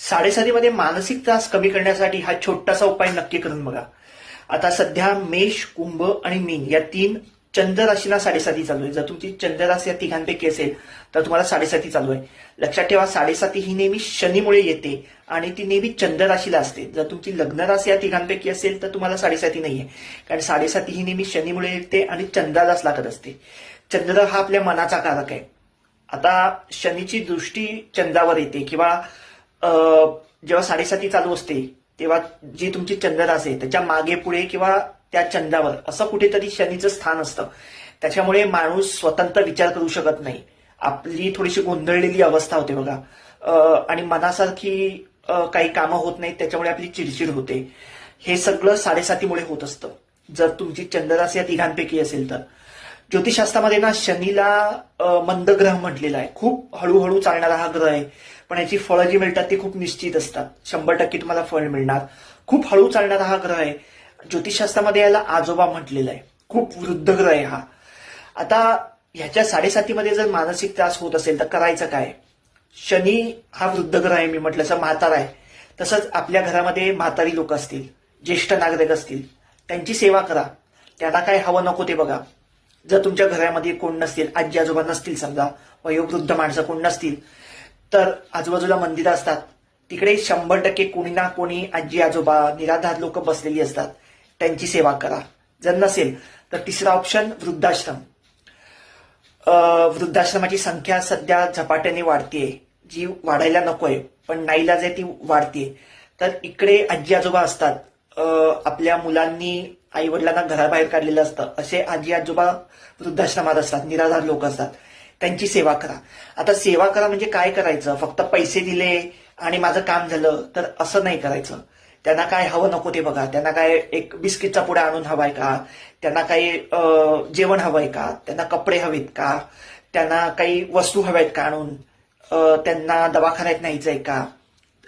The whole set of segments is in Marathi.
साडेसातीमध्ये मानसिक त्रास कमी करण्यासाठी हा छोटासा उपाय नक्की करून बघा. आता सध्या मेष, कुंभ आणि मीन या 3 चंद्र राशीला साडेसाती चालू आहे. जर तुमची चंद्र राशी या तिघांपैकी असेल तर तुम्हाला साडेसाती चालू आहे. लक्षात ठेवा, साडेसाती ही नेहमी शनीमुळे येते आणि ती नेहमी चंद्र राशीला असते. जर तुमची लग्न राशी या तिघांपैकी असेल तर तुम्हाला साडेसाती नाहीये, कारण साडेसाती ही नेहमी शनीमुळे येते आणि चंद्रालाच लागत असते. चंद्र हा आपल्या मनाचा कारक आहे. आता शनीची दृष्टी चंद्रावर येते किंवा जेव्हा साडेसाती चालू असते तेव्हा जी तुमची चंद्र राशी आहे त्याच्या मागे पुढे किंवा त्या चंद्रावर असं कुठेतरी शनीचं स्थान असतं. त्याच्यामुळे माणूस स्वतंत्र विचार करू शकत नाही. आपली थोडीशी गोंधळलेली अवस्था होते बघा, आणि मनासारखी काही कामं होत नाहीत, त्याच्यामुळे आपली चिडचिड होते. हे सगळं साडेसातीमुळे होत असतं. जर तुमची चंद्र राशी या तिघांपैकी असेल तर. ज्योतिषशास्त्रामध्ये ना शनीला मंद ग्रह म्हटलेला आहे. खूप हळूहळू चालणारा हा ग्रह आहे, पण याची फळं जी मिळतात ती खूप निश्चित असतात. 100% तुम्हाला फळ मिळणार. खूप हळू चालणारा हा ग्रह आहे. ज्योतिषशास्त्रामध्ये याला आजोबा म्हटलेलं आहे. खूप वृद्ध ग्रह आहे हा. आता ह्याच्या साडेसातीमध्ये जर मानसिक त्रास होत असेल तर करायचं काय? शनी हा वृद्ध ग्रह आहे, मी म्हटलं असं म्हातारा आहे. तसंच आपल्या घरामध्ये म्हातारी लोक असतील, ज्येष्ठ नागरिक असतील, त्यांची सेवा करा. त्यांना काय हवं नको ते बघा. जर तुमच्या घरामध्ये कोण नसतील, आजी आजोबा नसतील, समजा वयोवृद्ध माणसं कोण नसतील, तर आजूबाजूला मंदिरं असतात, तिकडे 100% कोणी ना कोणी आजी आजोबा निराधार लोक बसलेली असतात, त्यांची सेवा करा. जर नसेल तर तिसरा ऑप्शन वृद्धाश्रम. वृद्धाश्रमाची संख्या सध्या झपाट्याने वाढतीये, जी वाढायला नकोय पण नाईलाज आहे ती वाढतीये. तर इकडे आजी आजोबा असतात, आपल्या मुलांनी आई वडिलांना घराबाहेर काढलेलं असतं, असे आजी आजोबा वृद्धाश्रमात असतात, निराधार लोक असतात, त्यांची सेवा करा. आता सेवा करा म्हणजे काय करायचं? फक्त पैसे दिले आणि माझं काम झालं तर असं नाही करायचं. त्यांना काय हवं नको ते बघा. त्यांना काय एक बिस्किटचा पुडा आणून हवाय का? त्यांना काही जेवण हवंय का? त्यांना कपडे हवेत का? त्यांना काही वस्तू हव्यात का आणून? त्यांना दवाखान्यात न्यायचंय का?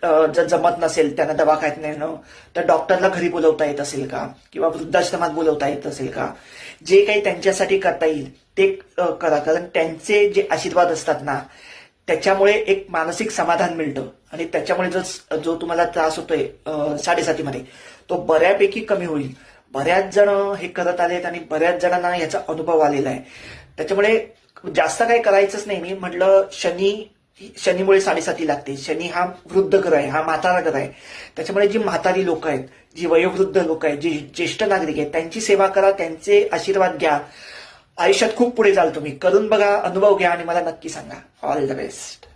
जर जमत नसेल त्यांना दवाखान्यात नेणं, तर डॉक्टरला घरी बोलवता येत असेल का? किंवा वृद्धाश्रमात बोलवता येत असेल का? जे काही त्यांच्यासाठी करता येईल ते करा, कारण त्यांचे जे आशीर्वाद असतात ना त्याच्यामुळे एक मानसिक समाधान मिळतं आणि त्याच्यामुळे जो तुम्हाला त्रास होतोय साडेसातीमध्ये तो बऱ्यापैकी कमी होईल. बऱ्याच जण हे करत आलेत आणि बऱ्याच जणांना याचा अनुभव आलेला आहे. त्याच्यामुळे जास्त काही करायचंच नाही. मी म्हटलं शनीमुळे साडेसाती लागते. शनी हा वृद्ध ग्रह आहे, हा म्हातारा ग्रह आहे. त्याच्यामुळे जी म्हातारी लोक आहेत, जी वयोवृद्ध लोक आहेत, जी ज्येष्ठ नागरिक आहेत, त्यांची सेवा करा, त्यांचे आशीर्वाद घ्या. आयुष्यात खूप पुढे जाल तुम्ही. करून बघा, अनुभव घ्या आणि मला नक्की सांगा. All the best.